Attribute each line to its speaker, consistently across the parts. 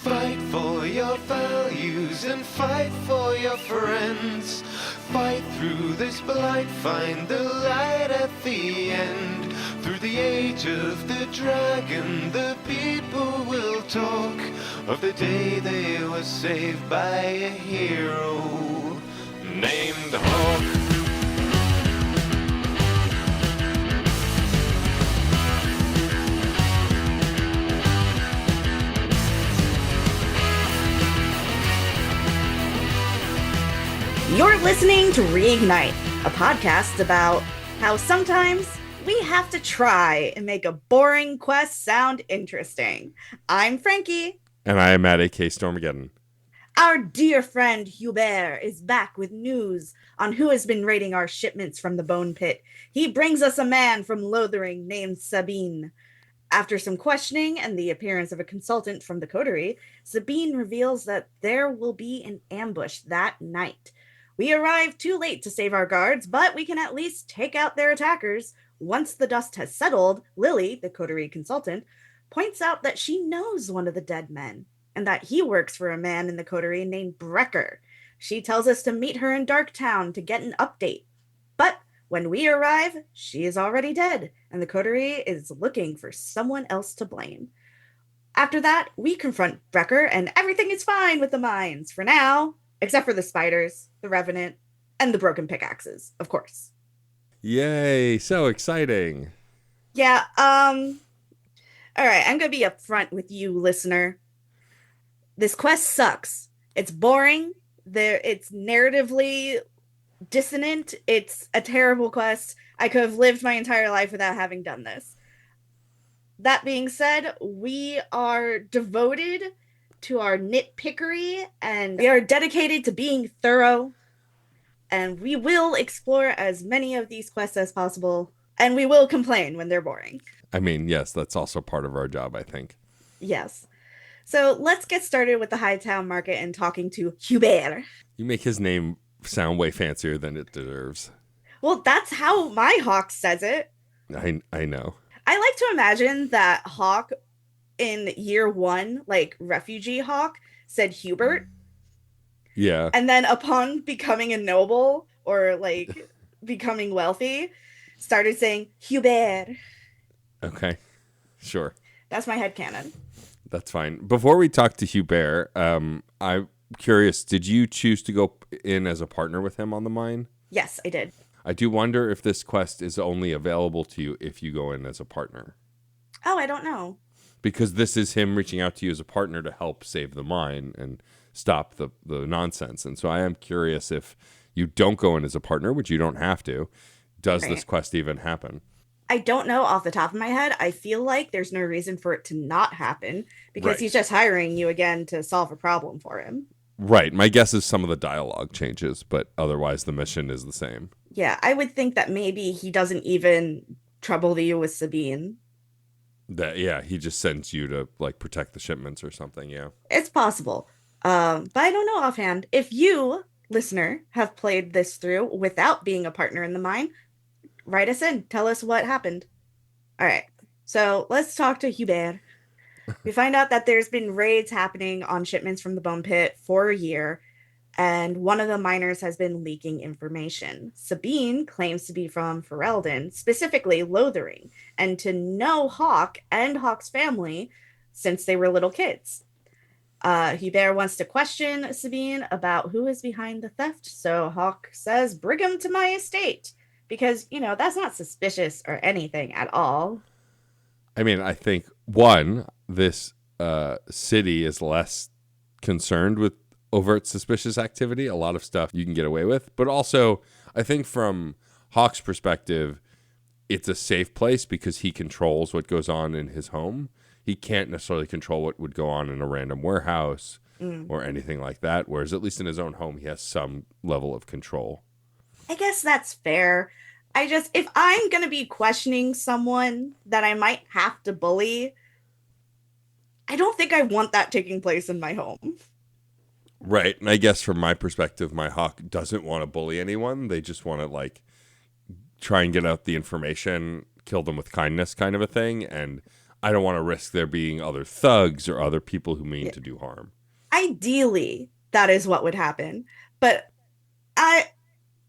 Speaker 1: Fight for your values and fight for your friends. Fight through this blight, find the light at the end. Through the age of the dragon, the people will talk of the day they were saved by a hero named Hawk.
Speaker 2: You're listening to Reignite, a podcast about how sometimes we have to try and make a boring quest sound interesting. I'm Frankie.
Speaker 3: And I am Matt, a.k.a. Stormageddon.
Speaker 2: Our dear friend Hubert is back with news on who has been raiding our shipments from the Bone Pit. He brings us a man from Lothering named Sabine. After some questioning and the appearance of a consultant from the coterie, Sabine reveals that there will be an ambush that night. We arrive too late to save our guards, but we can at least take out their attackers. Once the dust has settled, Lily, the coterie consultant, points out that she knows one of the dead men, and that he works for a man in the coterie named Brecker. She tells us to meet her in Darktown to get an update. But when we arrive, she is already dead, and the coterie is looking for someone else to blame. After that, we confront Brecker, and everything is fine with the mines for now. Except for the spiders, the revenant, and the broken pickaxes, of course.
Speaker 3: Yay, so exciting.
Speaker 2: Yeah, all right, I'm gonna be upfront with you, listener. This quest sucks. It's boring. It's narratively dissonant. It's a terrible quest. I could have lived my entire life without having done this. That being said, we are devoted to our nitpickery, and we are dedicated to being thorough, and we will explore as many of these quests as possible, and we will complain when they're boring.
Speaker 3: I mean, yes, that's also part of our job, I think.
Speaker 2: Yes. So let's get started with the Hightown Market and talking to Hubert.
Speaker 3: You make his name sound way fancier than it deserves.
Speaker 2: Well, that's how my Hawk says it.
Speaker 3: I know.
Speaker 2: I like to imagine that Hawk in year one, like refugee Hawk, said Hubert.
Speaker 3: Yeah.
Speaker 2: And then upon becoming a noble or like becoming wealthy, started saying Hubert.
Speaker 3: Okay. Sure.
Speaker 2: That's my headcanon.
Speaker 3: That's fine. Before we talk to Hubert, I'm curious, did you choose to go in as a partner with him on the mine?
Speaker 2: Yes, I did.
Speaker 3: I do wonder if this quest is only available to you if you go in as a partner.
Speaker 2: Oh, I don't know.
Speaker 3: Because this is him reaching out to you as a partner to help save the mine and stop the nonsense. And so I am curious, if you don't go in as a partner, which you don't have to, does this quest even happen?
Speaker 2: I don't know off the top of my head. I feel like there's no reason for it to not happen because he's just hiring you again to solve a problem for him.
Speaker 3: Right. My guess is some of the dialogue changes, but otherwise the mission is the same.
Speaker 2: Yeah, I would think that maybe he doesn't even trouble you with Sabine.
Speaker 3: He just sends you to like protect the shipments or something. Yeah,
Speaker 2: it's possible. But I don't know offhand. If you, listener, have played this through without being a partner in the mine, write us in. Tell us what happened. All right. So let's talk to Hubert. We find out that there's been raids happening on shipments from the Bone Pit for a year, and one of the miners has been leaking information. Sabine claims to be from Ferelden, specifically Lothering, and to know Hawk and Hawk's family since they were little kids. Hubert wants to question Sabine about who is behind the theft, so Hawk says, bring him to my estate, because, that's not suspicious or anything at all.
Speaker 3: I mean, I think, one, this city is less concerned with overt suspicious activity, a lot of stuff you can get away with. But also, I think from Hawk's perspective, it's a safe place because he controls what goes on in his home. He can't necessarily control what would go on in a random warehouse or anything like that, whereas at least in his own home, he has some level of control.
Speaker 2: I guess that's fair. If I'm going to be questioning someone that I might have to bully, I don't think I want that taking place in my home.
Speaker 3: Right. And I guess from my perspective, my Hawk doesn't want to bully anyone. They just want to try and get out the information, kill them with kindness kind of a thing. And I don't want to risk there being other thugs or other people who mean
Speaker 2: Yeah.
Speaker 3: to do harm.
Speaker 2: Ideally, that is what would happen. But I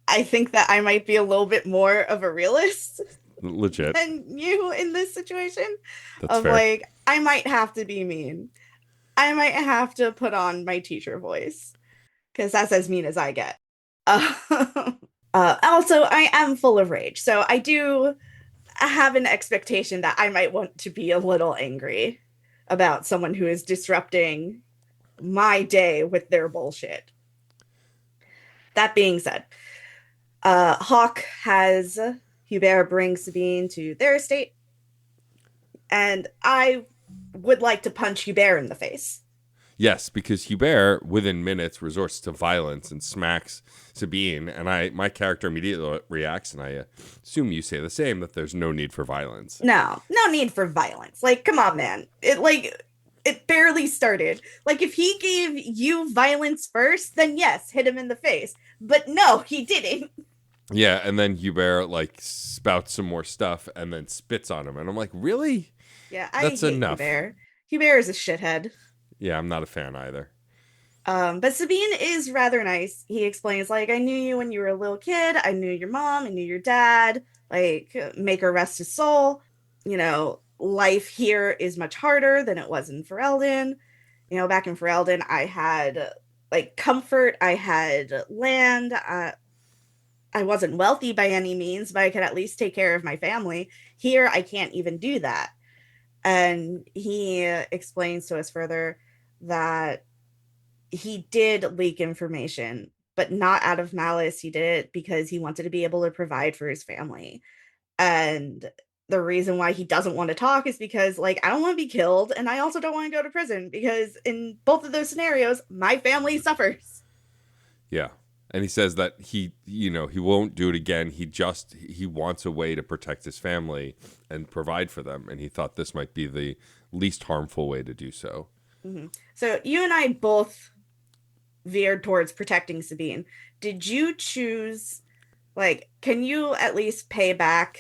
Speaker 2: I think that I might be a little bit more of a realist
Speaker 3: Legit.
Speaker 2: than you in this situation
Speaker 3: That's
Speaker 2: of
Speaker 3: fair.
Speaker 2: like I might have to be mean. I might have to put on my teacher voice because that's as mean as I get. Uh, also, I am full of rage, so I do have an expectation that I might want to be a little angry about someone who is disrupting my day with their bullshit. That being said, Hawk has Hubert bring Sabine to their estate, and I would like to punch Hubert in the face.
Speaker 3: Yes, because Hubert, within minutes, resorts to violence and smacks Sabine, and my character immediately reacts, and I assume you say the same, that there's no need for violence.
Speaker 2: No need for violence. Like, come on, man. It barely started. Like, if he gave you violence first, then yes, hit him in the face. But no, he didn't.
Speaker 3: Yeah, and then Hubert like spouts some more stuff and then spits on him, and I'm like, really?
Speaker 2: Yeah, I
Speaker 3: That's
Speaker 2: hate
Speaker 3: enough.
Speaker 2: Hubert. Hubert is a shithead.
Speaker 3: Yeah, I'm not a fan either.
Speaker 2: But Sabine is rather nice. He explains, like, I knew you when you were a little kid. I knew your mom. I knew your dad. Like, make her rest his soul. You know, life here is much harder than it was in Ferelden. You know, back in Ferelden, I had, like, comfort. I had land. I wasn't wealthy by any means, but I could at least take care of my family. Here, I can't even do that. And he explains to us further that he did leak information, but not out of malice. He did it because he wanted to be able to provide for his family. And the reason why he doesn't want to talk is because, like, I don't want to be killed, and I also don't want to go to prison because in both of those scenarios, my family suffers.
Speaker 3: Yeah. And he says that he won't do it again. He wants a way to protect his family and provide for them. And he thought this might be the least harmful way to do so.
Speaker 2: Mm-hmm. So you and I both veered towards protecting Sabine. Did you choose, like, can you at least pay back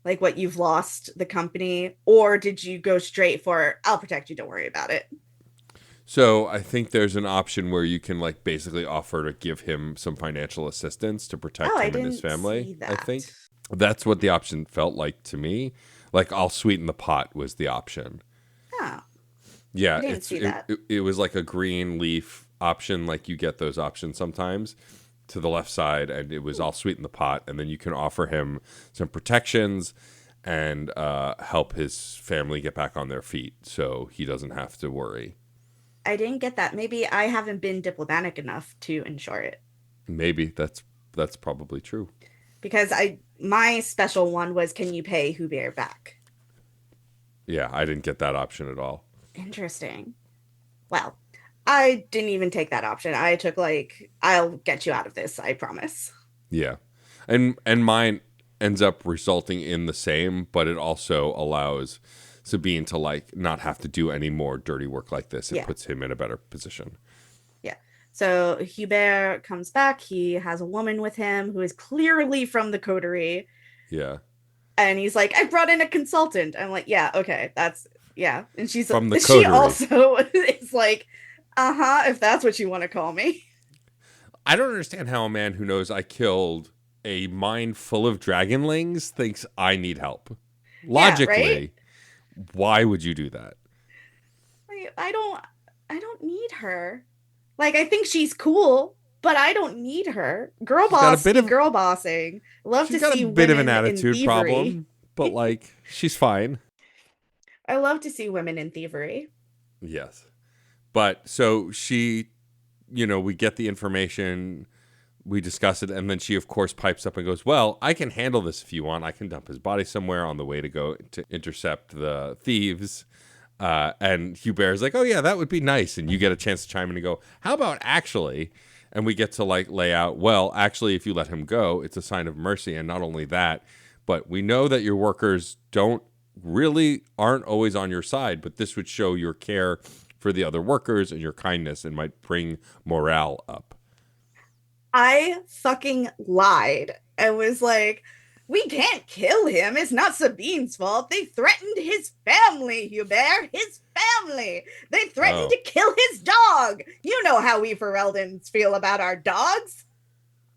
Speaker 2: like what you've lost the company, or did you go straight for I'll protect you, don't worry about it?
Speaker 3: So I think there's an option where you can like basically offer to give him some financial assistance to protect
Speaker 2: Oh, I
Speaker 3: him and his
Speaker 2: didn't
Speaker 3: family.
Speaker 2: see that.
Speaker 3: I think that's what the option felt like to me. Like I'll sweeten the pot was the option.
Speaker 2: Oh,
Speaker 3: Yeah,
Speaker 2: I didn't see that.
Speaker 3: It was like a green leaf option, like you get those options sometimes to the left side, and it was I'll sweeten the pot, and then you can offer him some protections and help his family get back on their feet, so he doesn't have to worry.
Speaker 2: I didn't get that. Maybe I haven't been diplomatic enough to ensure it.
Speaker 3: Maybe that's probably true.
Speaker 2: Because my special one was, can you pay Hubert back?
Speaker 3: Yeah, I didn't get that option at all.
Speaker 2: Interesting. Well, I didn't even take that option. I took like, I'll get you out of this, I promise.
Speaker 3: Yeah, and mine ends up resulting in the same, but it also allows Sabine to like not have to do any more dirty work like this. It
Speaker 2: Yeah.
Speaker 3: puts him in a better position.
Speaker 2: Yeah. So Hubert comes back. He has a woman with him who is clearly from the coterie.
Speaker 3: Yeah,
Speaker 2: And he's like, I brought in a consultant. I'm like, yeah, okay, yeah. And she
Speaker 3: coterie.
Speaker 2: also is like, if that's what you want to call me.
Speaker 3: I don't understand how a man who knows I killed a mine full of dragonlings thinks I need help. Logically,
Speaker 2: right?
Speaker 3: Why would you do that?
Speaker 2: Like, I don't need her. Like, I think she's cool, but I don't need her. Girl boss, girl bossing. Love to
Speaker 3: She's got
Speaker 2: see
Speaker 3: a bit of an
Speaker 2: women in
Speaker 3: attitude
Speaker 2: thievery.
Speaker 3: problem, but like she's fine.
Speaker 2: I love to see women in thievery.
Speaker 3: Yes. But so she, we get the information, we discuss it, and then she, of course, pipes up and goes, well, I can handle this if you want. I can dump his body somewhere on the way to go to intercept the thieves. And Hubert's like, oh, yeah, that would be nice. And you get a chance to chime in and go, how about actually? And we get to like lay out, well, actually, if you let him go, it's a sign of mercy. And not only that, but we know that your workers aren't always on your side, but this would show your care for the other workers and your kindness and might bring morale up.
Speaker 2: I fucking lied. I was like, We can't kill him. It's not Sabine's fault. They threatened his family, Hubert. His family. They threatened
Speaker 3: Oh,
Speaker 2: to kill his dog. You know how we Fereldans feel about our dogs.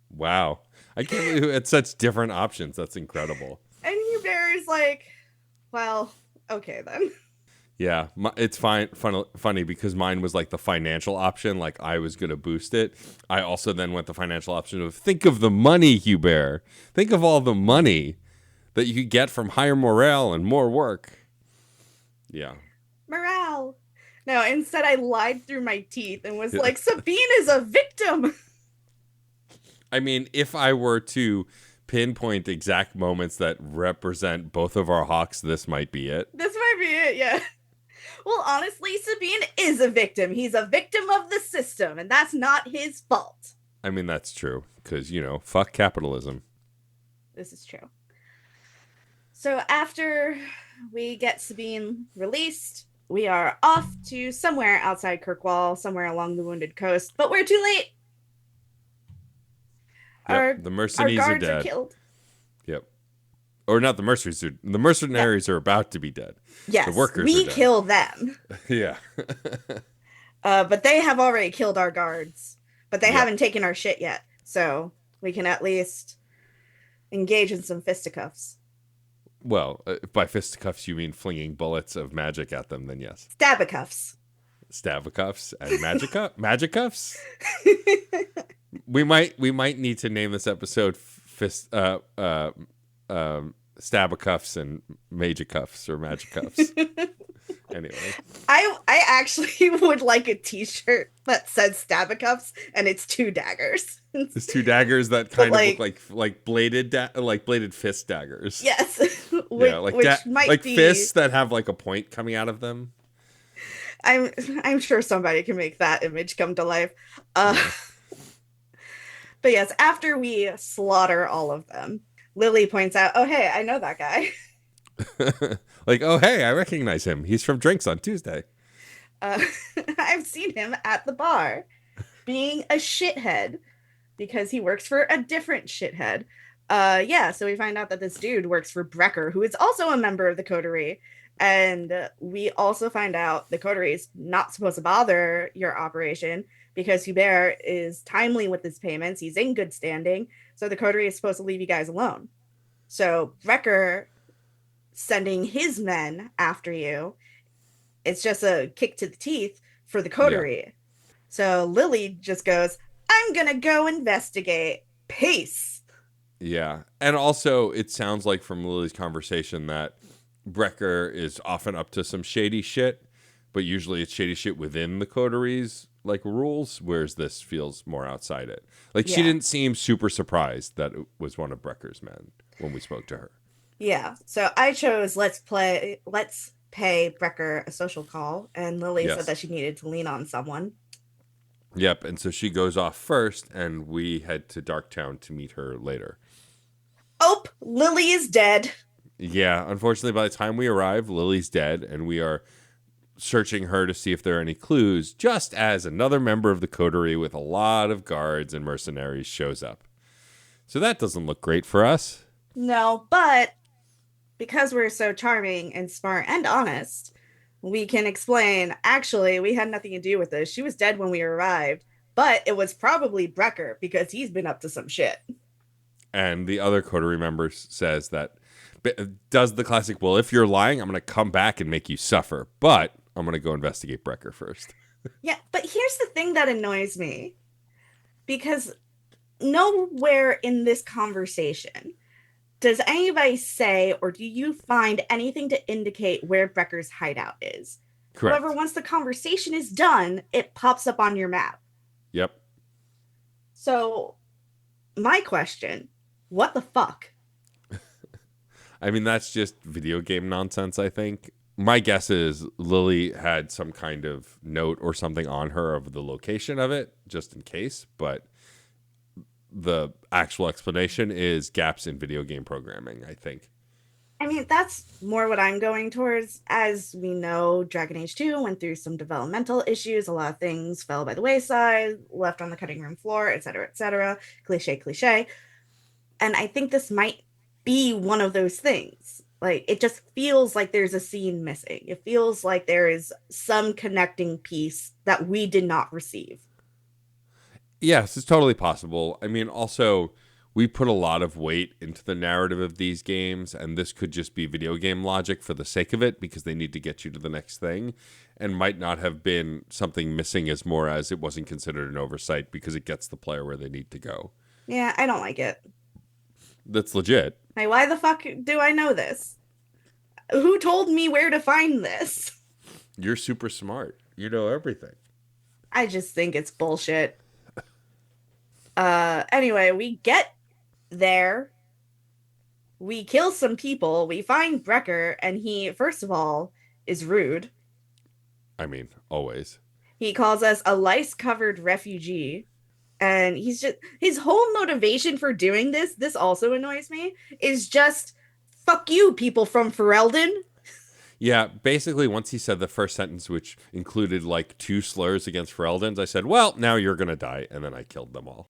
Speaker 3: wow. I can't believe it's such different options. That's incredible.
Speaker 2: And Hubert is like, well, okay then.
Speaker 3: Yeah, it's funny because mine was like the financial option. Like I was going to boost it. I also then went the financial option of think of the money, Hubert. Think of all the money that you could get from higher morale and more work. Yeah.
Speaker 2: Morale. No, instead I lied through my teeth and was like, Sabine is a victim.
Speaker 3: I mean, if I were to pinpoint exact moments that represent both of our hawks, this might be it.
Speaker 2: This might be it, yeah. Well, honestly, Sabine is a victim. He's a victim of the system, and that's not his fault.
Speaker 3: I mean, that's true because, fuck capitalism.
Speaker 2: This is true. So after we get Sabine released, we are off to somewhere outside Kirkwall, somewhere along the Wounded Coast, but we're too late.
Speaker 3: Yep, the mercenaries
Speaker 2: our
Speaker 3: are
Speaker 2: guards
Speaker 3: dead.
Speaker 2: are killed.
Speaker 3: Yep. Or not the mercenaries. The mercenaries are about to be dead.
Speaker 2: Yes,
Speaker 3: the workers
Speaker 2: we
Speaker 3: are dead.
Speaker 2: kill them.
Speaker 3: Yeah.
Speaker 2: But they have already killed our guards. But they
Speaker 3: Yep.
Speaker 2: haven't taken our shit yet. So we can at least engage in some fisticuffs.
Speaker 3: Well, if by fisticuffs you mean flinging bullets of magic at them, then yes.
Speaker 2: Stabicuffs.
Speaker 3: Stabicuffs and magicuffs. We might need to name this episode Stabicuffs and Magicuffs or Magicuffs. Anyway,
Speaker 2: I actually would like a t-shirt that says Stabicuffs and it's 2 daggers.
Speaker 3: there's 2 daggers that kind
Speaker 2: Like-
Speaker 3: of look like bladed fist daggers.
Speaker 2: Yes.
Speaker 3: Yeah,
Speaker 2: which might
Speaker 3: like
Speaker 2: be
Speaker 3: fists that have like a point coming out of them.
Speaker 2: I'm sure somebody can make that image come to life. But yes, after we slaughter all of them, Lily points out, oh, hey, I know that guy.
Speaker 3: Like, oh, hey, I recognize him. He's from Drinks on Tuesday.
Speaker 2: I've seen him at the bar being a shithead because he works for a different shithead. So we find out that this dude works for Brecker, who is also a member of the Coterie. And we also find out the Coterie is not supposed to bother your operation because Hubert is timely with his payments. He's in good standing. So the Coterie is supposed to leave you guys alone. So Brecker sending his men after you, it's just a kick to the teeth for the Coterie. Yeah. So Lily just goes, I'm going to go investigate. Peace.
Speaker 3: Yeah. And also, it sounds like from Lily's conversation that Brecker is often up to some shady shit, but usually it's shady shit within the Coterie's like rules, whereas this feels more outside it. Like she didn't seem super surprised that it was one of Brecker's men when we spoke to her.
Speaker 2: Yeah. So I chose let's pay Brecker a social call, and Lily said that she needed to lean on someone.
Speaker 3: Yep, and so she goes off first, and we head to Darktown to meet her later.
Speaker 2: Oh, Lily is dead.
Speaker 3: Yeah, unfortunately, by the time we arrive, Lily's dead, and we are searching her to see if there are any clues, just as another member of the Coterie with a lot of guards and mercenaries shows up. So that doesn't look great for us.
Speaker 2: No, but because we're so charming and smart and honest, we can explain, actually, we had nothing to do with this. She was dead when we arrived, but it was probably Brecker because he's been up to some shit.
Speaker 3: And the other Coterie member says that, does the classic, well, if you're lying, I'm going to come back and make you suffer, but I'm going to go investigate Brecker first.
Speaker 2: Yeah, but here's the thing that annoys me. Because nowhere in this conversation does anybody say, or do you find anything to indicate where Brecker's hideout is?
Speaker 3: Correct.
Speaker 2: However, once the conversation is done, it pops up on your map.
Speaker 3: Yep.
Speaker 2: So, my question, what the fuck?
Speaker 3: I mean, that's just video game nonsense, I think. My guess is Lily had some kind of note or something on her of the location of it, just in case, but the actual explanation is gaps in video game programming, I think.
Speaker 2: I mean, that's more what I'm going towards. As we know, Dragon Age 2 went through some developmental issues. A lot of things fell by the wayside, left on the cutting room floor, etc., etc. Cliche. And I think this might be one of those things. Like it just feels like there's a scene missing. It feels like there is some connecting piece that we did not receive.
Speaker 3: Yes, it's totally possible. I mean, also, we put a lot of weight into the narrative of these games, and this could just be video game logic for the sake of it because they need to get you to the next thing, and might not have been something missing as more as it wasn't considered an oversight because it gets the player where they need to go.
Speaker 2: Yeah, I don't like it.
Speaker 3: That's legit.
Speaker 2: Like, why the fuck do I know this? Who told me where to find this?
Speaker 3: You're super smart. You know everything.
Speaker 2: I just think it's bullshit. Anyway, we get there, we kill some people, we find Brecker, and he, first of all, is rude.
Speaker 3: I mean, always.
Speaker 2: He calls us a lice-covered refugee. And he's just, his whole motivation for doing this also annoys me, is just, fuck you, people from Ferelden.
Speaker 3: Yeah, basically, once he said the first sentence, which included like 2 slurs against Fereldans, I said, well, now you're going to die. And then I killed them all.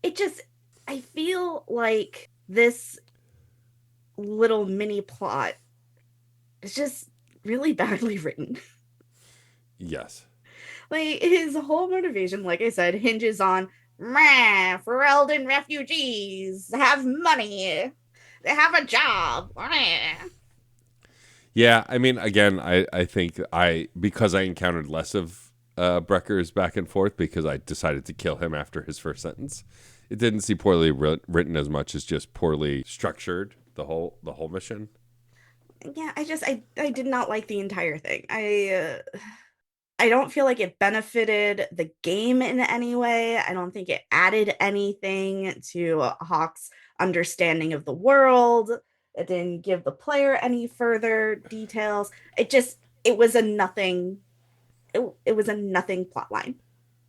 Speaker 2: It just, I feel like this little mini plot is just really badly written.
Speaker 3: Yes.
Speaker 2: Like, his whole motivation, like I said, hinges on, meh, Ferelden refugees have money, they have a job. Meh.
Speaker 3: Yeah, I mean, again, I think because I encountered less of Brecker's back and forth because I decided to kill him after his first sentence. It didn't seem poorly written as much as just poorly structured, the whole mission.
Speaker 2: Yeah, I did not like the entire thing. I don't feel like it benefited the game in any way. I don't think it added anything to Hawk's understanding of the world. It didn't give the player any further details. It was a nothing. It was a nothing plot line.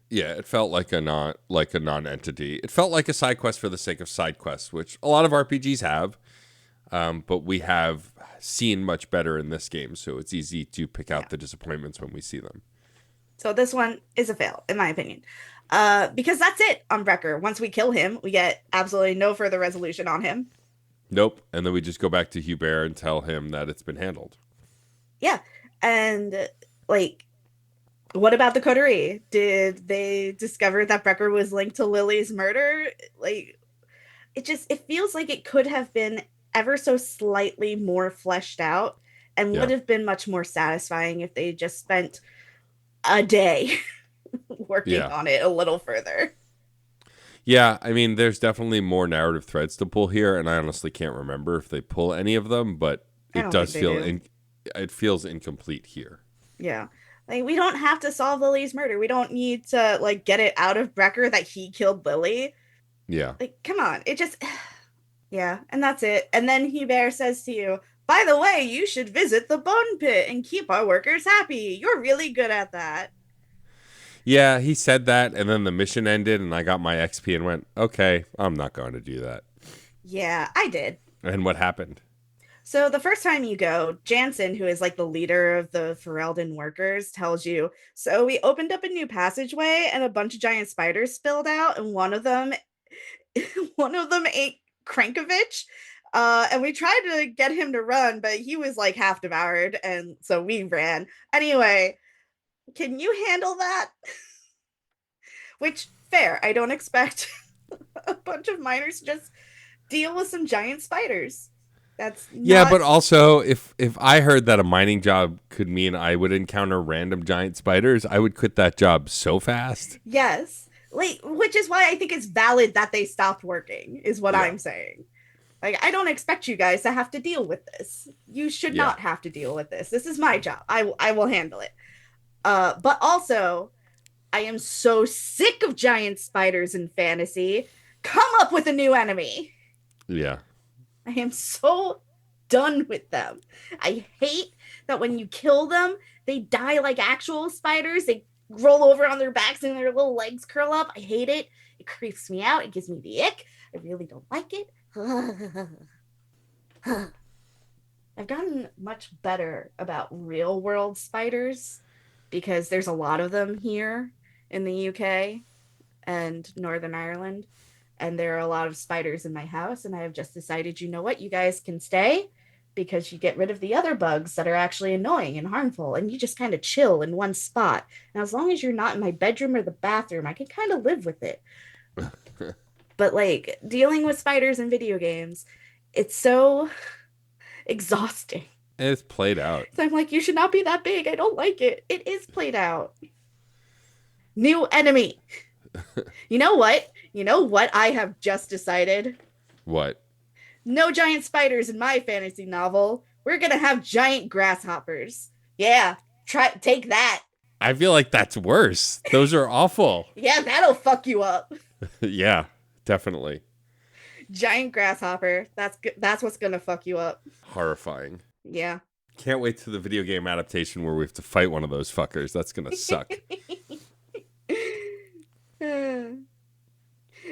Speaker 3: Yeah, it felt like a non-entity. It felt like a side quest for the sake of side quests, which a lot of RPGs have, but we have seen much better in this game, so it's easy to pick out the disappointments when we see them.
Speaker 2: So this one is a fail, in my opinion. Because that's it on Brecker. Once we kill him, we get absolutely no further resolution on him.
Speaker 3: Nope, and then we just go back to Hubert and tell him that it's been handled.
Speaker 2: Yeah, and like, what about the coterie? Did they discover that Brecker was linked to Lily's murder? Like, it feels like it could have been ever so slightly more fleshed out and
Speaker 3: Yeah.
Speaker 2: would have been much more satisfying if they just spent a day working
Speaker 3: Yeah.
Speaker 2: on it a little further.
Speaker 3: Yeah, I mean, there's definitely more narrative threads to pull here, and I honestly can't remember if they pull any of them, but
Speaker 2: I
Speaker 3: it
Speaker 2: don't
Speaker 3: does
Speaker 2: think they
Speaker 3: feel
Speaker 2: do.
Speaker 3: it feels incomplete here.
Speaker 2: Yeah. Like, we don't have to solve Lily's murder. We don't need to like get it out of Brecker that he killed Lily.
Speaker 3: Yeah.
Speaker 2: Like, come on. It just yeah, and that's it. And then Hubert says to you, by the way, you should visit the bone pit and keep our workers happy. You're really good at that.
Speaker 3: Yeah, he said that, and then the mission ended, and I got my XP and went, okay, I'm not going to do that.
Speaker 2: Yeah, I did.
Speaker 3: And what happened?
Speaker 2: So the first time you go, Jansen, who is like the leader of the Ferelden workers, tells you, so we opened up a new passageway and a bunch of giant spiders spilled out, and one of them ate Krankovich. And we tried to get him to run, but he was like half devoured, and so we ran. Anyway, can you handle that? Which, fair. I don't expect a bunch of miners to just deal with some giant spiders. That's not...
Speaker 3: Yeah, but also if I heard that a mining job could mean I would encounter random giant spiders, I would quit that job so fast.
Speaker 2: Yes. Like, which is why I think it's valid that they stopped working, is what I'm saying. Like, I don't expect you guys to have to deal with this. You should not have to deal with this. This is my job. I will handle it. But also, I am so sick of giant spiders in fantasy. Come up with a new enemy.
Speaker 3: Yeah.
Speaker 2: I am so done with them. I hate that when you kill them, they die like actual spiders. They roll over on their backs and their little legs curl up. I hate it. It creeps me out. It gives me the ick. I really don't like it. I've gotten much better about real world spiders because there's a lot of them here in the UK and Northern Ireland. and there are a lot of spiders in my house, and I have just decided, you know what, you guys can stay because you get rid of the other bugs that are actually annoying and harmful, and you just kind of chill in one spot. And as long as you're not in my bedroom or the bathroom, I can kind of live with it. But like dealing with spiders in video games, it's so exhausting.
Speaker 3: It's played out.
Speaker 2: So I'm like, you should not be that big. I don't like it. It is played out. New enemy. You know what? You know what I have just decided?
Speaker 3: What?
Speaker 2: No giant spiders in my fantasy novel. We're gonna have giant grasshoppers. Yeah, take that.
Speaker 3: I feel like that's worse. Those are awful.
Speaker 2: Yeah, that'll fuck you up.
Speaker 3: Yeah, definitely.
Speaker 2: Giant grasshopper. That's what's gonna fuck you up.
Speaker 3: Horrifying.
Speaker 2: Yeah.
Speaker 3: Can't wait to the video game adaptation where we have to fight one of those fuckers. That's gonna suck.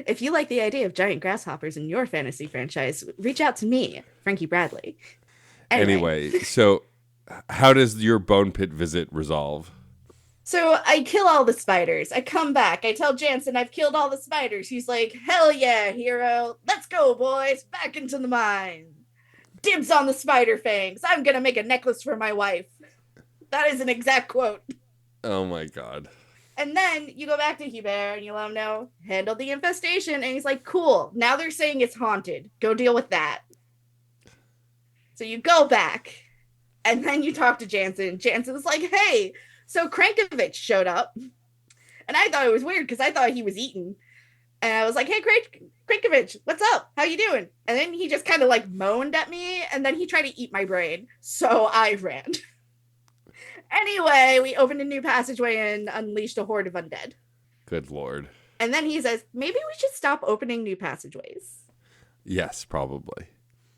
Speaker 2: If you like the idea of giant grasshoppers in your fantasy franchise, reach out to me, Frankie Bradley.
Speaker 3: Anyway, so how does your bone pit visit resolve?
Speaker 2: So I kill all the spiders. I come back. I tell Jansen I've killed all the spiders. He's like, hell yeah, hero. Let's go, boys. Back into the mine. Dibs on the spider fangs. I'm going to make a necklace for my wife. That is an exact quote.
Speaker 3: Oh my god.
Speaker 2: And then you go back to Hubert and you let him know, handle the infestation. And he's like, cool. Now they're saying it's haunted. Go deal with that. So you go back. And then you talk to Jansen. Jansen's like, hey, so Krankovich showed up. And I thought it was weird because I thought he was eaten. And I was like, hey, Krankovich, what's up? How you doing? And then he just kind of like moaned at me. And then he tried to eat my brain. So I ran. Anyway, we opened a new passageway and unleashed a horde of undead.
Speaker 3: Good lord.
Speaker 2: And then he says, maybe we should stop opening new passageways.
Speaker 3: Yes, probably.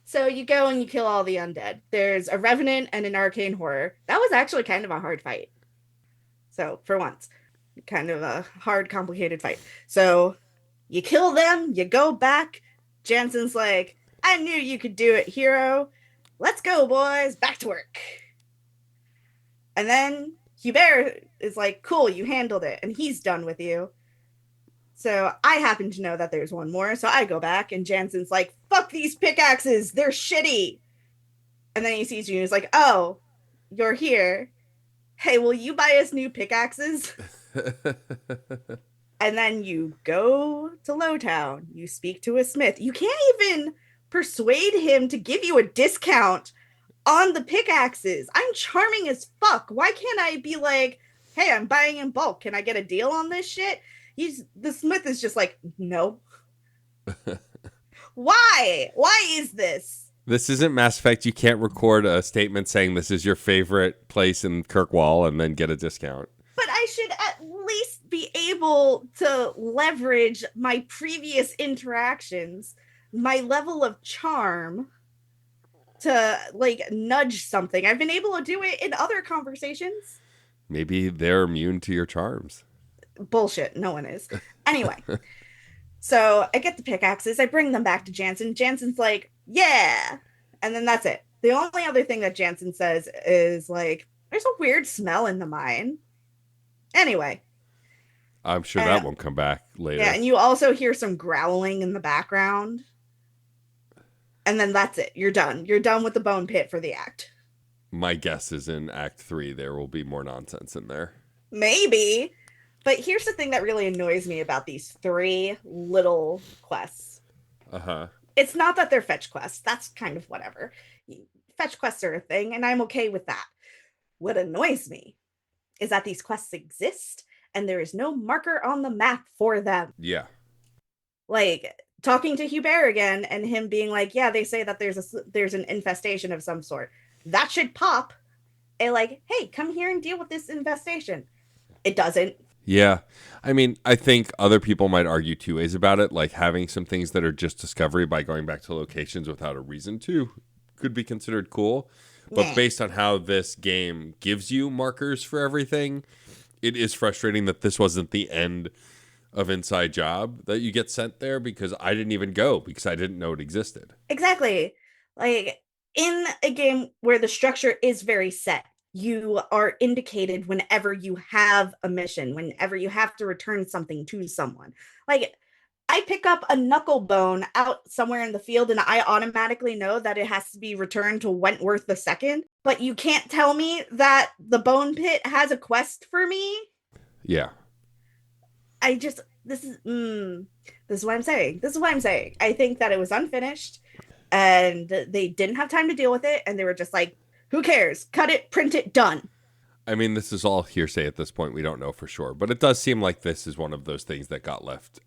Speaker 2: So you go and you kill all the undead. There's a revenant and an arcane horror. That was actually kind of a hard fight. So for once, kind of a hard, complicated fight. So you kill them, you go back. Jansen's like, I knew you could do it, hero. Let's go, boys. Back to work. And then Hubert is like, cool, you handled it. And he's done with you. So I happen to know that there's one more. So I go back and Jansen's like, fuck these pickaxes. They're shitty. And then he sees you and he's like, oh, you're here. Hey, will you buy us new pickaxes? And then you go to Lowtown. You speak to a smith. You can't even persuade him to give you a discount on the pickaxes. I'm charming as fuck. Why can't I be like, hey, I'm buying in bulk. Can I get a deal on this shit? The smith is just like, no. Why? Why is this?
Speaker 3: This isn't Mass Effect. You can't record a statement saying this is your favorite place in Kirkwall and then get a discount.
Speaker 2: But I should at least be able to leverage my previous interactions, my level of charm, to like nudge something. I've been able to do it in other conversations.
Speaker 3: Maybe they're immune to your charms.
Speaker 2: Bullshit. No one is. Anyway, so I get the pickaxes. I bring them back to Jansen. Jansen's like, yeah. And then that's it. The only other thing that Jansen says is like, there's a weird smell in the mine. Anyway.
Speaker 3: I'm sure that won't come back later.
Speaker 2: Yeah, and you also hear some growling in the background. And then that's it. You're done. You're done with the bone pit for the act.
Speaker 3: My guess is in Act 3 there will be more nonsense in there.
Speaker 2: Maybe. But here's the thing that really annoys me about these 3 little quests.
Speaker 3: Uh-huh.
Speaker 2: It's not that they're fetch quests. That's kind of whatever. Fetch quests are a thing, and I'm okay with that. What annoys me is that these quests exist, and there is no marker on the map for them.
Speaker 3: Yeah.
Speaker 2: Like, talking to Hubert again, and him being like, yeah, they say that there's an infestation of some sort. That should pop. And like, hey, come here and deal with this infestation. It doesn't.
Speaker 3: Yeah. I mean, I think other people might argue 2 ways about it, like having some things that are just discovery by going back to locations without a reason to could be considered cool. But based on how this game gives you markers for everything, it is frustrating that this wasn't the end of Inside Job, that you get sent there, because I didn't even go because I didn't know it existed.
Speaker 2: Exactly. Like, in a game where the structure is very set, you are indicated whenever you have a mission, whenever you have to return something to someone. Like, I I pick up a knuckle bone out somewhere in the field and I automatically know that it has to be returned to Wentworth II, but you can't tell me that the bone pit has a quest for me.
Speaker 3: Yeah.
Speaker 2: This is what I'm saying. This is what I'm saying. I think that it was unfinished and they didn't have time to deal with it. And they were just like, who cares? Cut it, print it, done.
Speaker 3: I mean, this is all hearsay at this point. We don't know for sure, but it does seem like this is one of those things that got left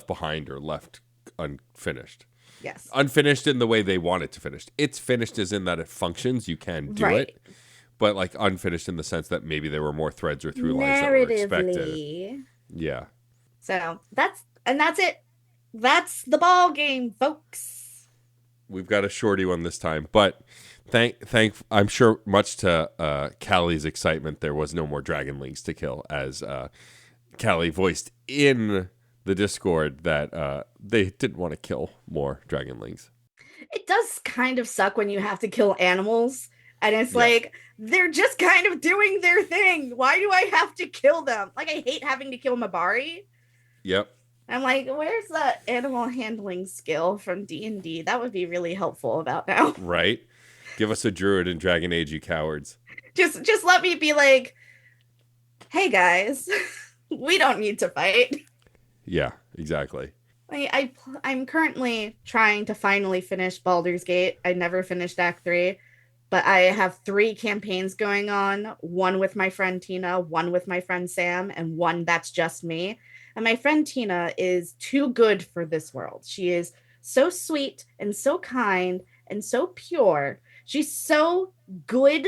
Speaker 3: behind or left unfinished.
Speaker 2: Yes.
Speaker 3: Unfinished in the way they want it to finish. It's finished as in that it functions. You can do it, but like unfinished in the sense that maybe there were more threads or through lines that were expected. Yeah.
Speaker 2: So that's it. That's the ball game, folks.
Speaker 3: We've got a shorty one this time, but I'm sure much to Callie's excitement, there was no more dragonlings to kill, as Callie voiced in the Discord that they didn't want to kill more dragonlings.
Speaker 2: It does kind of suck when you have to kill animals, and it's like, they're just kind of doing their thing. Why do I have to kill them? Like, I hate having to kill Mabari.
Speaker 3: Yep.
Speaker 2: I'm like, where's that animal handling skill from D&D? That would be really helpful about now.
Speaker 3: Right? Give us a druid in Dragon Age, you cowards.
Speaker 2: Just let me be like, hey guys, we don't need to fight.
Speaker 3: Yeah, exactly.
Speaker 2: I'm currently trying to finally finish Baldur's Gate. I never finished Act 3, but I have 3 campaigns going on. One with my friend Tina, one with my friend Sam, and one that's just me. And my friend Tina is too good for this world. She is so sweet and so kind and so pure. She's so good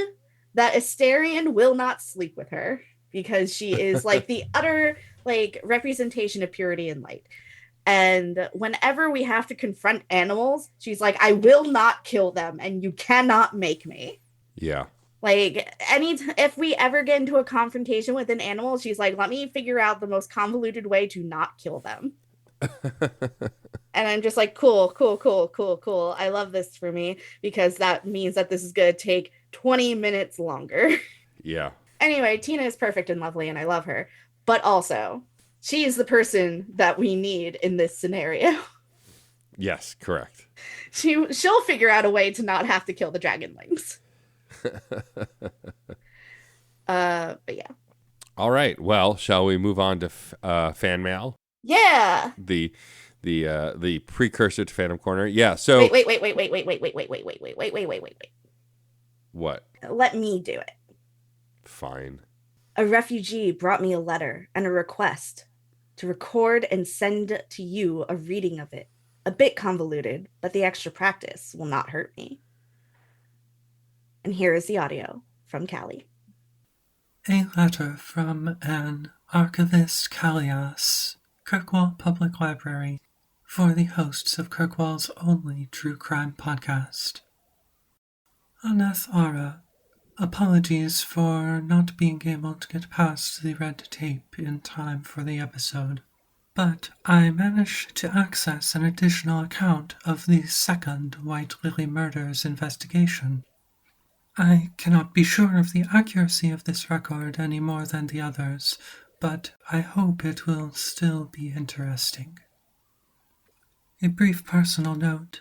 Speaker 2: that Asterion will not sleep with her because she is like the utter like representation of purity and light. And whenever we have to confront animals, she's like, I will not kill them and you cannot make me.
Speaker 3: Yeah.
Speaker 2: Like, if we ever get into a confrontation with an animal, she's like, let me figure out the most convoluted way to not kill them. And I'm just like, cool. I love this for me because that means that this is going to take 20 minutes longer.
Speaker 3: Yeah.
Speaker 2: Anyway, Tina is perfect and lovely and I love her. But also, she is the person that we need in this scenario.
Speaker 3: Yes, correct.
Speaker 2: She'll figure out a way to not have to kill the dragonlings. But yeah.
Speaker 3: All right. Well, shall we move on to fan mail?
Speaker 2: Yeah.
Speaker 3: The precursor to Phantom Corner. Yeah. So
Speaker 2: wait.
Speaker 3: What?
Speaker 2: Let me do it.
Speaker 3: Fine.
Speaker 2: A refugee brought me a letter and a request to record and send to you a reading of it. A bit convoluted, but the extra practice will not hurt me. And here is the audio from Callie.
Speaker 4: A letter from an archivist Callias, Kirkwall Public Library, for the hosts of Kirkwall's only true crime podcast. Aneth Ara, apologies for not being able to get past the red tape in time for the episode, but I managed to access an additional account of the second White Lily murders investigation. I cannot be sure of the accuracy of this record any more than the others, but I hope it will still be interesting. A brief personal note.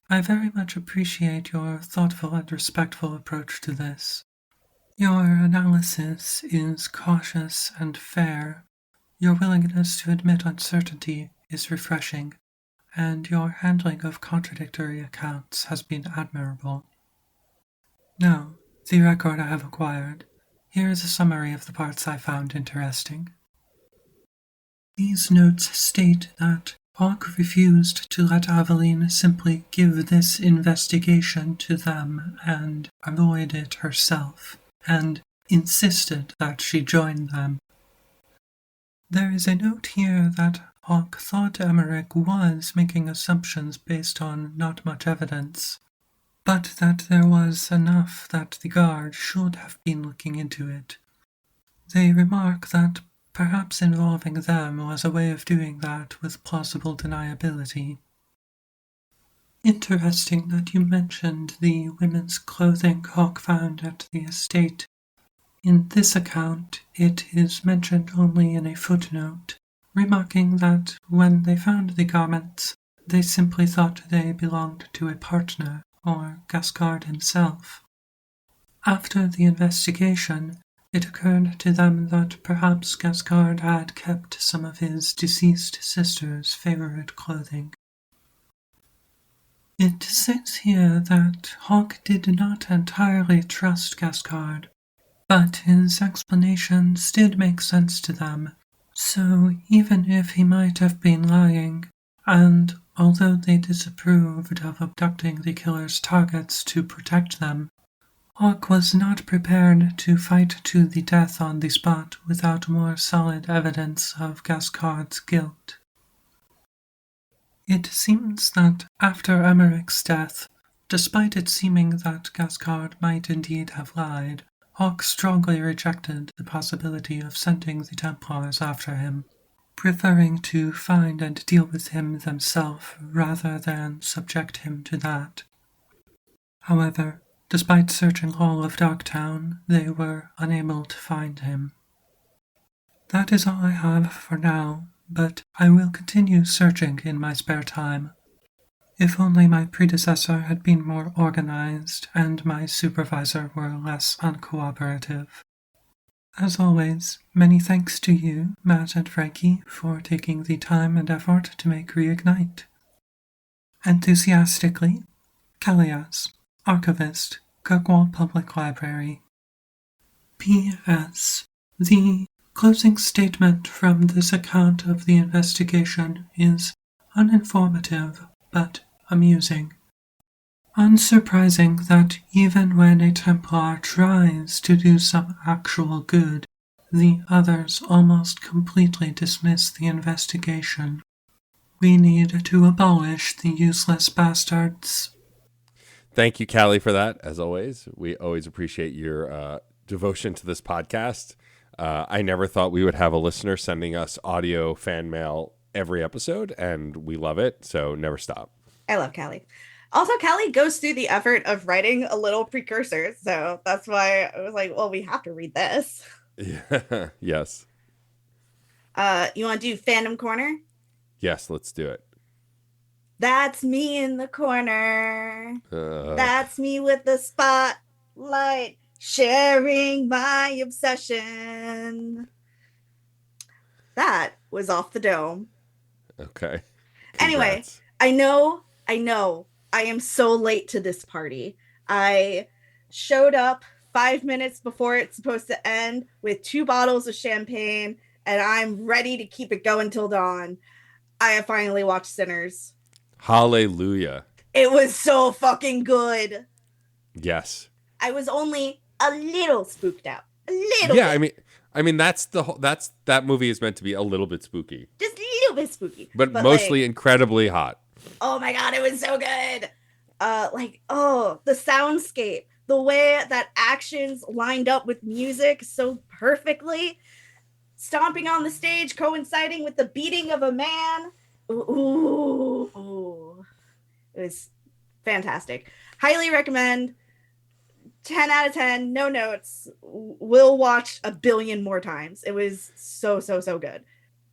Speaker 4: I very much appreciate your thoughtful and respectful approach to this. Your analysis is cautious and fair. Your willingness to admit uncertainty is refreshing, and your handling of contradictory accounts has been admirable. Now, the record I have acquired. Here is a summary of the parts I found interesting. These notes state that Hawk refused to let Aveline simply give this investigation to them and avoid it herself, and insisted that she join them. There is a note here that Hawk thought Emmerich was making assumptions based on not much evidence, but that there was enough that the guard should have been looking into it. They remark that perhaps involving them was a way of doing that with plausible deniability. Interesting that you mentioned the women's clothing Hawk found at the estate. In this account, it is mentioned only in a footnote, remarking that when they found the garments, they simply thought they belonged to a partner, or Gascard himself. After the investigation, it occurred to them that perhaps Gascard had kept some of his deceased sister's favorite clothing. It says here that Hawk did not entirely trust Gascard, but his explanations did make sense to them, so even if he might have been lying, and although they disapproved of abducting the killer's targets to protect them, Hawk was not prepared to fight to the death on the spot without more solid evidence of Gascard's guilt. It seems that after Emmerich's death, despite it seeming that Gascard might indeed have lied, Hawk strongly rejected the possibility of sending the Templars after him, preferring to find and deal with him themselves rather than subject him to that. However, despite searching all of Dogtown, they were unable to find him. That is all I have for now, but I will continue searching in my spare time. If only my predecessor had been more organized and my supervisor were less uncooperative. As always, many thanks to you, Matt and Frankie, for taking the time and effort to make Reignite. Enthusiastically, Callias, Archivist, Kirkwall Public Library. P.S. The closing statement from this account of the investigation is uninformative but amusing. Unsurprising that even when a Templar tries to do some actual good, the others almost completely dismiss the investigation. We need to abolish the useless bastards.
Speaker 3: Thank you, Callie, for that. As always, we always appreciate your devotion to this podcast. I never thought we would have a listener sending us audio fan mail every episode, and we love it, so never stop.
Speaker 2: I love Callie. Also, Callie goes through the effort of writing a little precursor, so that's why I was like, well, we have to read this.
Speaker 3: Yeah. Yes.
Speaker 2: You want to do Fandom Corner?
Speaker 3: Yes, let's do it.
Speaker 2: That's me in the corner. That's me with the spotlight, sharing my obsession. That was Off the Dome.
Speaker 3: Okay.
Speaker 2: Anyway,
Speaker 3: Congrats.
Speaker 2: I know. I am so late to this party. I showed up 5 minutes before it's supposed to end with 2 bottles of champagne, and I'm ready to keep it going till dawn. I have finally watched Sinners.
Speaker 3: Hallelujah.
Speaker 2: It was so fucking good.
Speaker 3: Yes.
Speaker 2: I was only a little spooked out. A little
Speaker 3: Yeah,
Speaker 2: bit.
Speaker 3: I mean that movie is meant to be a little bit spooky.
Speaker 2: Just a little bit spooky.
Speaker 3: But mostly
Speaker 2: like,
Speaker 3: incredibly hot.
Speaker 2: oh my god, it was so good. The soundscape, the way that actions lined up with music so perfectly, stomping on the stage coinciding with the beating of a man. Ooh. It was fantastic. Highly recommend. 10 out of 10, no notes. We'll watch a billion more times. It was so good.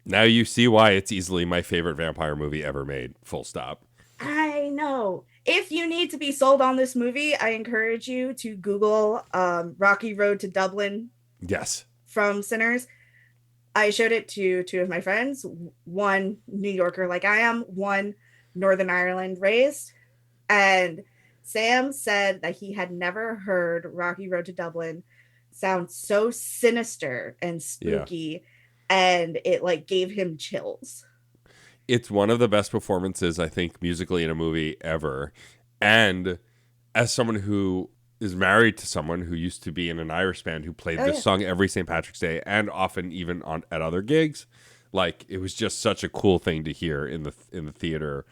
Speaker 3: Now you see why it's easily my favorite vampire movie ever made. Full stop.
Speaker 2: I know. If you need to be sold on this movie, I encourage you to Google Rocky Road to Dublin.
Speaker 3: Yes.
Speaker 2: From Sinners. I showed it to 2 of my friends. One New Yorker like I am, one Northern Ireland raised. And Sam said that he had never heard Rocky Road to Dublin sound so sinister and spooky, and it like gave him chills.
Speaker 3: It's one of the best performances, I think, musically in a movie ever. And as someone who is married to someone who used to be in an Irish band who played this song every St. Patrick's Day and often even at other gigs, like it was just such a cool thing to hear in the theater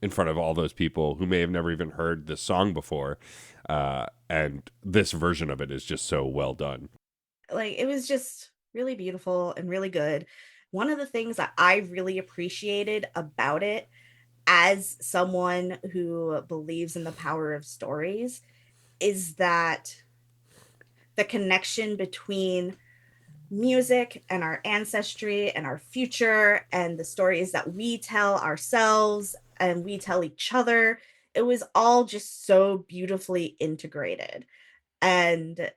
Speaker 3: in front of all those people who may have never even heard this song before. And this version of it is just so well done.
Speaker 2: Like, it was just really beautiful and really good. One of the things that I really appreciated about it, as someone who believes in the power of stories, is that the connection between music and our ancestry and our future and the stories that we tell ourselves and we tell each other. It was all just so beautifully integrated. And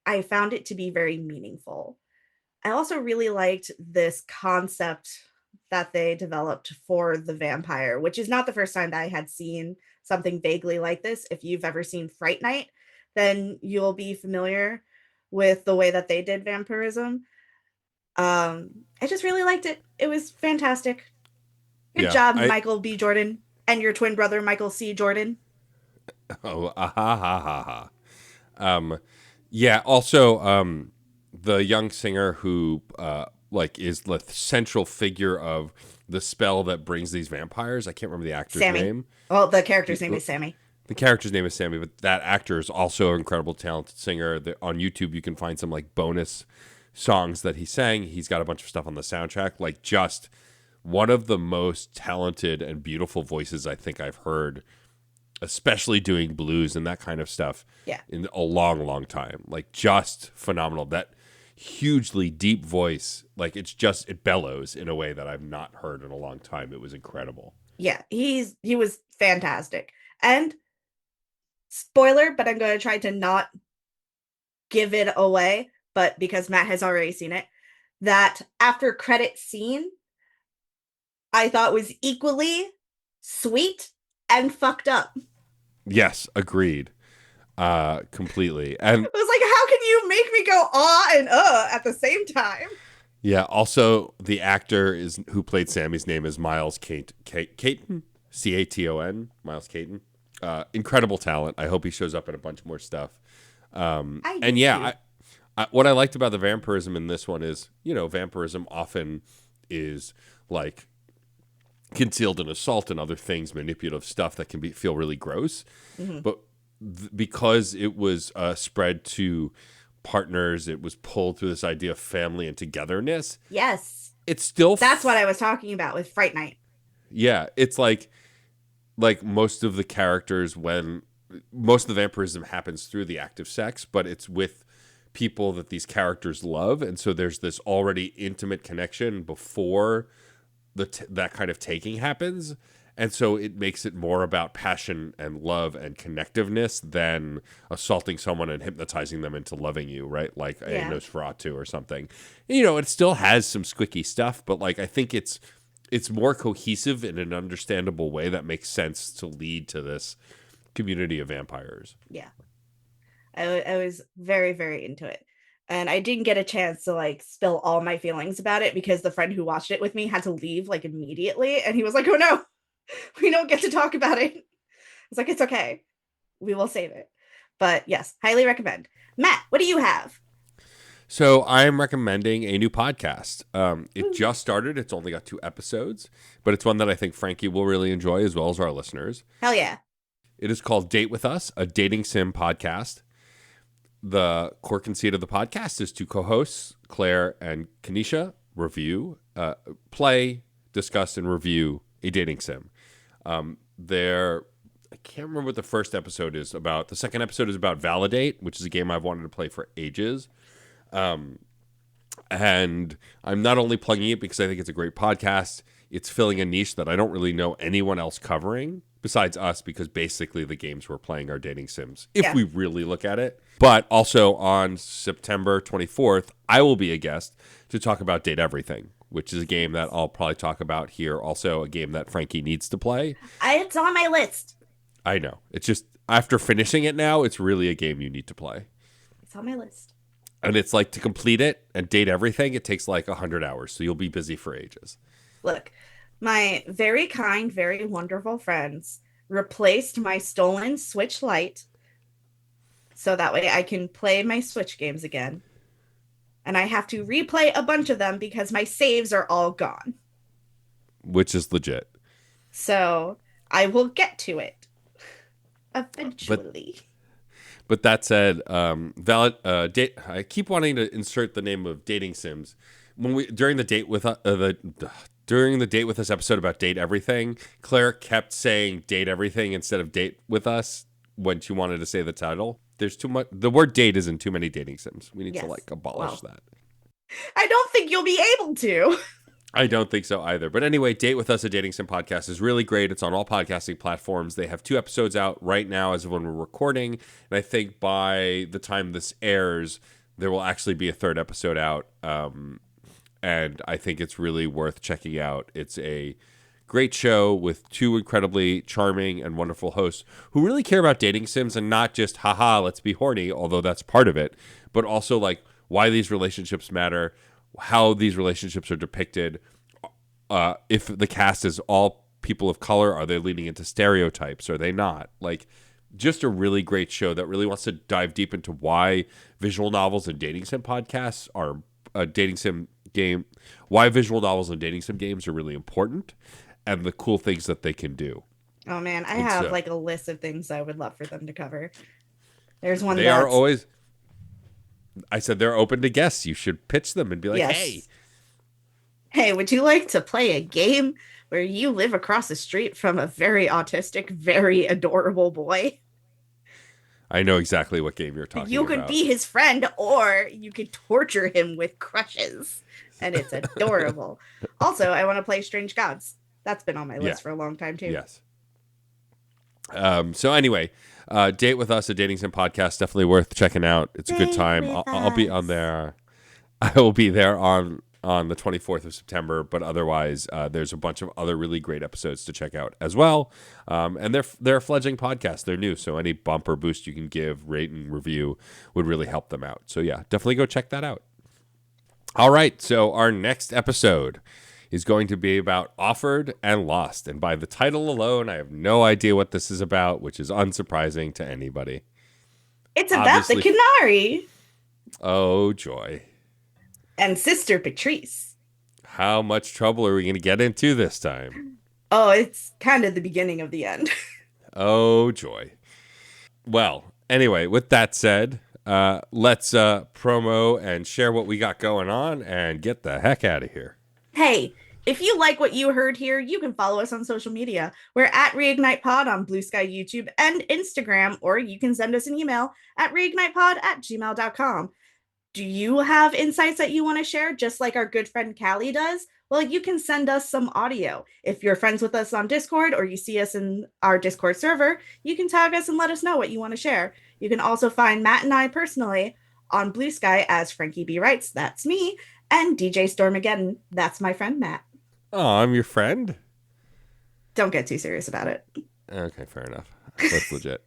Speaker 2: I found it to be very meaningful. I also really liked this concept that they developed for the vampire, which is not the first time that I had seen something vaguely like this. If you've ever seen Fright Night, then you'll be familiar with the way that they did vampirism. I just really liked it. It was fantastic. Good
Speaker 3: Yeah,
Speaker 2: job,
Speaker 3: I
Speaker 2: Michael B. Jordan, and your twin brother, Michael C. Jordan.
Speaker 3: oh ah, ha ha ha ha. Yeah. Also, the young singer who like is the central figure of the spell that brings these vampires. I can't remember the actor's
Speaker 2: Sammy.
Speaker 3: name.
Speaker 2: Well, the character's name is Sammy.
Speaker 3: The character's name is Sammy, but that actor is also an incredible, talented singer. On YouTube, you can find some like bonus songs that he sang. He's got a bunch of stuff on the soundtrack. Like just one of the most talented and beautiful voices I think I've heard, especially doing blues and that kind of stuff
Speaker 2: Yeah.
Speaker 3: in a long, long time. Like just phenomenal. That hugely deep voice, like it bellows in a way that I've not heard in a long time. It was incredible.
Speaker 2: Yeah, he was fantastic. And spoiler, but I'm going to try to not give it away, but because Matt has already seen it, that after credit scene I thought was equally sweet and fucked up.
Speaker 3: Yes, agreed. Completely. And
Speaker 2: I was like, how can you make me go and at the same time?
Speaker 3: yeah, also the actor is who played Sammy's name is Miles Caton, Caton, Miles Caton. Incredible talent. I hope he shows up in a bunch more stuff. And yeah, what I liked about the vampirism in this one is, vampirism often is like concealed in assault and other things, manipulative stuff that can feel really gross.
Speaker 2: Mm-hmm.
Speaker 3: But because it was spread to partners, it was pulled through this idea of family and togetherness.
Speaker 2: Yes.
Speaker 3: It's still
Speaker 2: That's what I was talking about with Fright Night.
Speaker 3: Yeah, it's like most of the characters, when most of the vampirism happens through the act of sex, but it's with people that these characters love, and so there's this already intimate connection before that kind of taking happens. And so it makes it more about passion and love and connectiveness than assaulting someone and hypnotizing them into loving you, right? Like a Nosferatu or something. It still has some squicky stuff, but like I think it's more cohesive in an understandable way that makes sense to lead to this community of vampires.
Speaker 2: Yeah. I was very, very into it. And I didn't get a chance to like spill all my feelings about it because the friend who watched it with me had to leave like immediately. And he was like, oh no, we don't get to talk about it. I was like, it's okay. We will save it. But yes, highly recommend. Matt, what do you have?
Speaker 3: So I'm recommending a new podcast. It just started. It's only got 2 episodes, but it's one that I think Frankie will really enjoy as well as our listeners.
Speaker 2: Hell yeah.
Speaker 3: It is called Date With Us, a dating sim podcast. The core conceit of the podcast is 2 co-hosts, Claire and Kanisha, play, discuss, and review a dating sim. I can't remember what the first episode is about. The second episode is about Validate, which is a game I've wanted to play for ages. And I'm not only plugging it because I think it's a great podcast, it's filling a niche that I don't really know anyone else covering besides us, because basically the games we're playing are dating sims, if we really look at it. But also on September 24th, I will be a guest to talk about Date Everything, which is a game that I'll probably talk about here. Also a game that Frankie needs to play.
Speaker 2: It's on my list.
Speaker 3: I know. It's just, after finishing it now, it's really a game you need to play.
Speaker 2: It's on my list.
Speaker 3: And it's like, to complete it and date everything, it takes like 100 hours. So you'll be busy for ages.
Speaker 2: Look, my very kind, very wonderful friends replaced my stolen Switch Lite so that way I can play my Switch games again. And I have to replay a bunch of them because my saves are all gone.
Speaker 3: Which is legit.
Speaker 2: So I will get to it eventually.
Speaker 3: But that said, I keep wanting to insert the name of dating sims. During the date with us episode about Date Everything, Claire kept saying Date Everything instead of Date With Us when she wanted to say the title. There's too much. The word date is in too many dating sims. We need to abolish that.
Speaker 2: I don't think you'll be able to.
Speaker 3: I don't think so either. But anyway, Date With Us, a Dating Sim podcast is really great. It's on all podcasting platforms. They have 2 episodes out right now as of when we're recording. And I think by the time this airs, there will actually be a 3rd episode out. And I think it's really worth checking out. It's a great show with 2 incredibly charming and wonderful hosts who really care about dating sims and not just, haha, let's be horny, although that's part of it, but also like why these relationships matter, how these relationships are depicted. If the cast is all people of color, are they leaning into stereotypes? Are they not? Like, just a really great show that really wants to dive deep into why visual novels and dating sim podcasts are dating sim game, why visual novels and dating sim games are really important, and the cool things that they can do.
Speaker 2: Oh man, I have like a list of things I would love for them to cover. There's one
Speaker 3: they are always. I said they're open to guests. You should pitch them and be like,
Speaker 2: yes. Hey, would you like to play a game where you live across the street from a very autistic, very adorable boy?
Speaker 3: I know exactly what game you're talking about.
Speaker 2: You could be his friend, or you could torture him with crushes, and it's adorable. Also, I want to play Strange Gods. That's been on my list for a long time, too.
Speaker 3: Yes. So anyway, Date With Us, a dating sim podcast, definitely worth checking out. It's a good time. I'll be on there. I will be there on the 24th of September, but otherwise, there's a bunch of other really great episodes to check out as well. And they're a fledgling podcast. They're new, so any bump or boost you can give, rate and review would really help them out. So yeah, definitely go check that out. All right, so our next episode is going to be about Offered and Lost. And by the title alone, I have no idea what this is about, which is unsurprising to anybody.
Speaker 2: It's about the Canary.
Speaker 3: Oh, joy.
Speaker 2: And Sister Patrice.
Speaker 3: How much trouble are we going to get into this time?
Speaker 2: Oh, it's kind of the beginning of the end.
Speaker 3: Oh, joy. Well, anyway, with that said, let's promo and share what we got going on and get the heck out of here.
Speaker 2: Hey, if you like what you heard here, you can follow us on social media. We're at Reignite Pod on Blue Sky, YouTube, and Instagram, or you can send us an email at reignitepod@gmail.com. Do you have insights that you want to share, just like our good friend Callie does? Well, you can send us some audio. If you're friends with us on Discord or you see us in our Discord server, you can tag us and let us know what you want to share. You can also find Matt and I personally on Blue Sky as Frankie B. Writes, that's me, and DJ Stormageddon, that's my friend Matt.
Speaker 3: Oh, I'm your friend?
Speaker 2: Don't get too serious about it.
Speaker 3: Okay, fair enough. That's legit.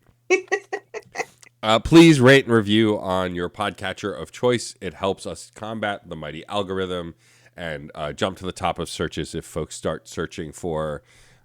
Speaker 3: Please rate and review on your podcatcher of choice. It helps us combat the mighty algorithm and jump to the top of searches if folks start searching for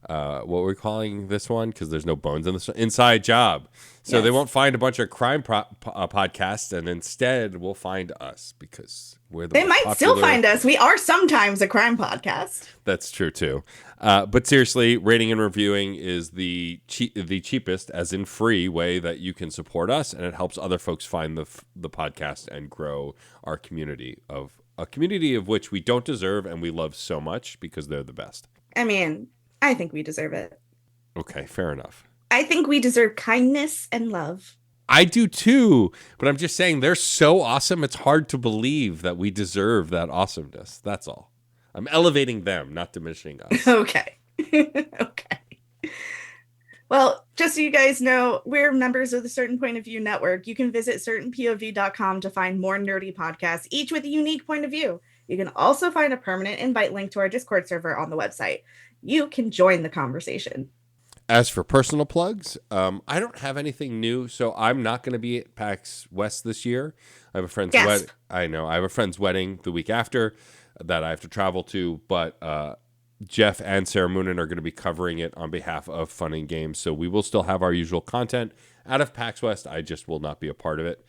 Speaker 3: what we're calling this one, because there's no bones in this one, Inside Job. So They won't find a bunch of crime podcasts, and instead will find us because we're the
Speaker 2: They might still find us. We are sometimes a crime podcast.
Speaker 3: That's true too. But seriously, rating and reviewing is the cheapest, as in free, way that you can support us, and it helps other folks find the podcast and grow our community of a community of which we don't deserve and we love so much because they're the best.
Speaker 2: I mean, I think we deserve it.
Speaker 3: Okay, fair enough.
Speaker 2: I think we deserve kindness and love.
Speaker 3: I do too, but I'm just saying they're so awesome. It's hard to believe that we deserve that awesomeness. That's all. I'm elevating them, not diminishing us.
Speaker 2: Okay. Okay. Well, just so you guys know, we're members of the Certain Point of View Network. You can visit certainpov.com to find more nerdy podcasts, each with a unique point of view. You can also find a permanent invite link to our Discord server on the website. You can join the conversation.
Speaker 3: As for personal plugs, I don't have anything new, so I'm not going to be at PAX West this year. I have a friend's wedding. I know. I have a friend's wedding the week after that I have to travel to, but Jeff and Sarah Moonen are going to be covering it on behalf of Fun and Games, so we will still have our usual content out of PAX West. I just will not be a part of it.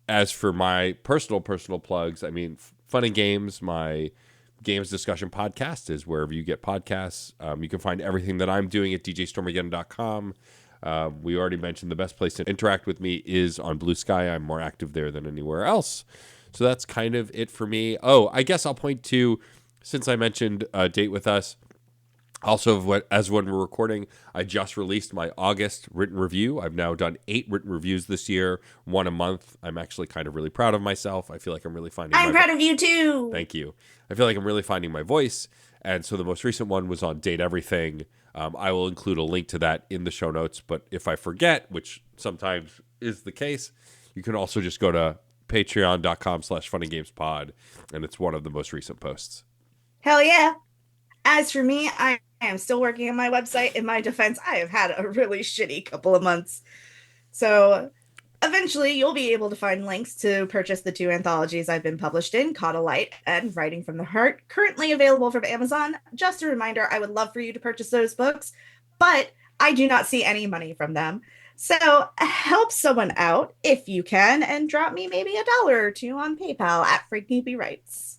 Speaker 3: As for my personal plugs, I mean, Fun and Games, my games discussion podcast is wherever you get podcasts. You can find everything that I'm doing at djstormageddon.com. We already mentioned the best place to interact with me is on Blue Sky. I'm more active there than anywhere else. So that's kind of it for me. Oh, I guess I'll point to, since I mentioned Date With Us, Also, as when we're recording, I just released my August written review. I've now done 8 written reviews this year, 1 a month. I'm actually kind of really proud of myself. I feel like I'm really finding
Speaker 2: I'm proud of you too.
Speaker 3: Thank you. I feel like I'm really finding my voice. And so the most recent one was on Date Everything. I will include a link to that in the show notes. But if I forget, which sometimes is the case, you can also just go to patreon.com/funnygamespod. And it's one of the most recent posts.
Speaker 2: Hell yeah. As for me, I am still working on my website. In my defense, I have had a really shitty couple of months. So eventually you'll be able to find links to purchase the 2 anthologies I've been published in, Caught a Light and Writing from the Heart, currently available from Amazon. Just a reminder, I would love for you to purchase those books, but I do not see any money from them. So help someone out if you can and drop me maybe $1 or $2 on PayPal at FreakNewbieWrites.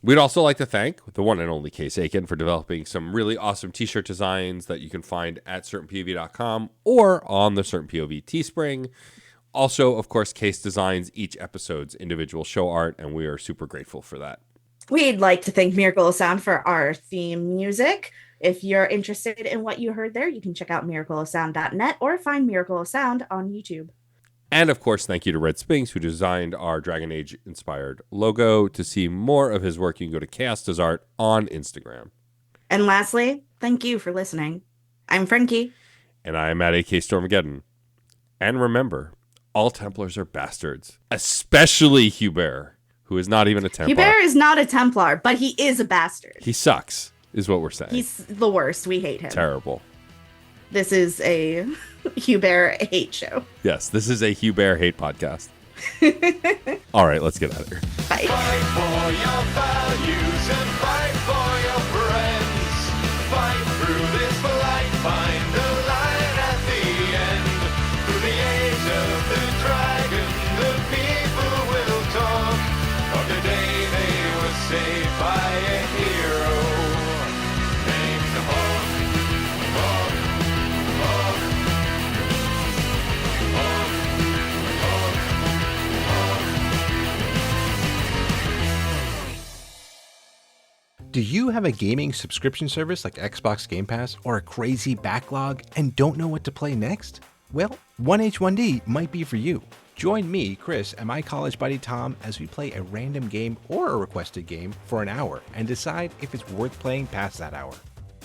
Speaker 3: We'd also like to thank the one and only Case Aiken for developing some really awesome t-shirt designs that you can find at certainpov.com or on the Certain POV Teespring. Also, of course, Case designs each episode's individual show art, and we are super grateful for that.
Speaker 2: We'd like to thank Miracle of Sound for our theme music. If you're interested in what you heard there, you can check out miracleofsound.net or find Miracle of Sound on YouTube.
Speaker 3: And of course, thank you to Red Spinks, who designed our Dragon Age inspired logo. To see more of his work, you can go to Chaos Does Art on Instagram.
Speaker 2: And lastly, thank you for listening. I'm Frankie.
Speaker 3: And I am at AK Stormageddon. And remember, all Templars are bastards, especially Hubert, who is not even a Templar.
Speaker 2: Hubert is not a Templar, but he is a bastard.
Speaker 3: He sucks, is what we're saying.
Speaker 2: He's the worst. We hate him.
Speaker 3: Terrible.
Speaker 2: This is a Hubert hate show.
Speaker 3: Yes, this is a Hubert hate podcast. All right, let's get out of here.
Speaker 2: Bye.
Speaker 1: Fight for your values and fight for your friends. Fight through this fight, find the light at the end. Through the age of the dragon, the people will talk of the day they were saved by a hero named Hawk. Hawk, Hawk, Hawk, Hawk, Hawk.
Speaker 5: Do you have a gaming subscription service like Xbox Game Pass or a crazy backlog and don't know what to play next? Well, 1H1D might be for you. Join me, Chris, and my college buddy Tom as we play a random game or a requested game for an hour and decide if it's worth playing past that hour.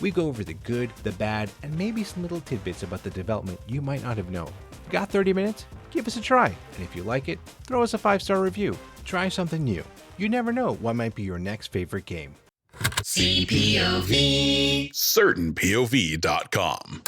Speaker 5: We go over the good, the bad, and maybe some little tidbits about the development you might not have known. Got 30 minutes? Give us a try, and if you like it, throw us a 5-star review. Try something new. You never know what might be your next favorite game.
Speaker 6: CPOV. CertainPOV.com.